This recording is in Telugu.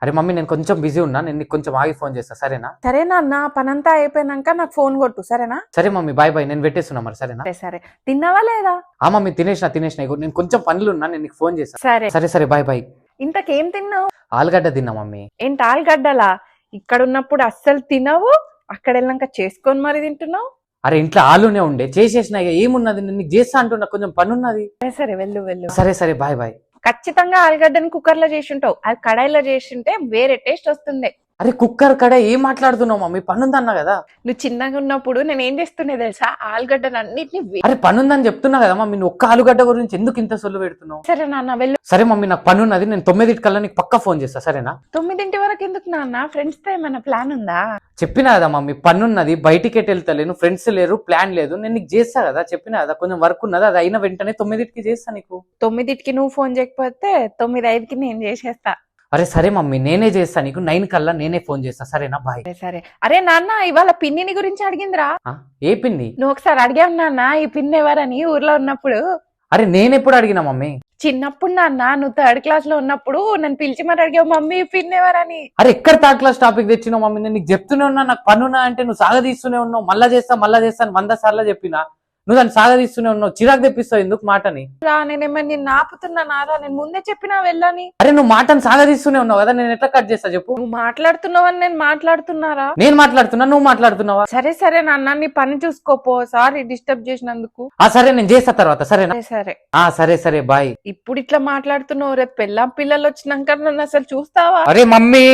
అరే మమ్మీ నేను కొంచెం బిజీ ఉన్నా, నేను నీకు కొంచెం ఆగి ఫోన్ చేస్తా సరేనా? సరేనా అన్న, పనంతా అయిపోయినాక నాకు ఫోన్ కొట్టు సరేనా? సరే మమ్మీ, బాయ్ బాయ్, నేను పెట్టేస్తున్నా మరి సరేనా? సరే తిన్నావా లేదా? ఆ మమ్మీ తినేసిన ఇగో నేను కొంచెం పనులు ఉన్నా, నేను నీకు ఫోన్ చేస్తా. సరే సరే సరే బాయ్ బాయ్. ఇంతకేం తిన్నావు? ఆలుగడ్డ తిన్నా మమ్మీ. ఏంటి ఆలుగడ్డలా? ఇక్కడ ఉన్నప్పుడు అస్సలు తినవు, అక్కడ వెళ్ళాక చేసుకొని మరి తింటున్నావు. అరే ఇంట్లో ఆలునే ఉండే చేసేసిన, ఇక ఏమున్నది, నేను నీకు చేస్తా అంటున్నా, కొంచెం పని ఉన్నది. సరే వెళ్ళు. సరే సరే బాయ్ బాయ్. ఖచ్చితంగా ఆలుగడ్డని కుక్కర్ లో చేసింటావు, అది కడాయిలో చేసింటే వేరే టేస్ట్ వస్తుంది. అరే కుక్కర్ కడ ఏం మాట్లాడుతున్నావు మమ్మీ, పనుందన్నా కదా. నువ్వు చిన్నగా ఉన్నప్పుడు నేను ఏం చేస్తుండే తెలుసా, ఆలుగడ్డను అన్నిటిని అరే పనుందని చెప్తున్నా కదా మమ్మీ, నువ్వు ఒక్క ఆలుగడ్డ గురించి ఎందుకు ఇంత సొల్లు పెడుతున్నావు? సరే నాన్న వెళ్ళు. సరే మమ్మీ నాకు పని ఉన్నది, నేను 9 కల్లా నీకు పక్కా ఫోన్ చేస్తా సరేనా? 9 వరకు ఎందుకు నాన్న? ఫ్రెండ్స్ తో ఏమైనా ప్లాన్ ఉందా? చెప్పినా కదా మమ్మీ, పనున్నది, బయటికి ఎటు వెళ్తలేను, ఫ్రెండ్స్ లేరు, ప్లాన్ లేదు, నేను నీకు చేస్తా కదా, చెప్పినా కదా కొంచెం వర్క్ ఉన్నది, అది అయిన వెంటనే 9కి చేస్తా నీకు. 9కి నువ్వు ఫోన్ చేయకపోతే 9:05కి నేను చేసేస్తా. అరే సరే మమ్మీ నేనే చేస్తా నీకు, 9 కల్లా నేనే ఫోన్ చేస్తా సరేనా? బాయ్. సరే అరే నాన్న, ఇవాళ పిన్నిని గురించి అడిగిందిరా. ఏ పిన్ని? నువ్వు ఒకసారి అడిగావు నాన్న ఈ పిన్ని ఎవరని ఊర్లో ఉన్నప్పుడు. అరే నేనెప్పుడు అడిగినా మమ్మీ? చిన్నప్పుడు నాన్న, నువ్వు 3rd క్లాస్ లో ఉన్నప్పుడు నన్ను పిలిచి మరి అడిగావు మమ్మీ ఈ పిన్ని ఎవరని. అరే ఎక్కడ 3rd క్లాస్ టాపిక్ తెచ్చినావు మమ్మీ? నేను నీకు చెప్తూనే ఉన్నా, నాకు పనున్నా అంటే నువ్వు సాగదీస్తూనే ఉన్నావు, మళ్ళా చేస్తా అని 100 సార్లు చెప్పినా, నువ్వు దాన్ని సాగదీస్తూనే ఉన్నావు, చిరాకు తెప్పిస్తావు ఎందుకు మాటని? నేనేమన్నా నిన్ను ఆపుతున్నా నారా? నేను ముందే చెప్పినా వెళ్ళని. అరే నువ్వు మాటను సాగదీస్తూనే ఉన్నావు కదా, నేను ఎట్లా కట్ చేస్తా చెప్పు? నువ్వు మాట్లాడుతున్నావని నేను మాట్లాడుతున్నారా? నేను మాట్లాడుతున్నా, నువ్వు మాట్లాడుతున్నావా? సరే నాన్న, నీ పని చూసుకోపో, సారీ డిస్టర్బ్ చేసినందుకు. సరే నేను చేస్తా తర్వాత సరేనా? సరే సరే సరే బాయ్. ఇప్పుడు ఇట్లా మాట్లాడుతున్నావు, రేపు పిల్లలు వచ్చినాక నన్ను అసలు చూస్తావా? అరే మమ్మీ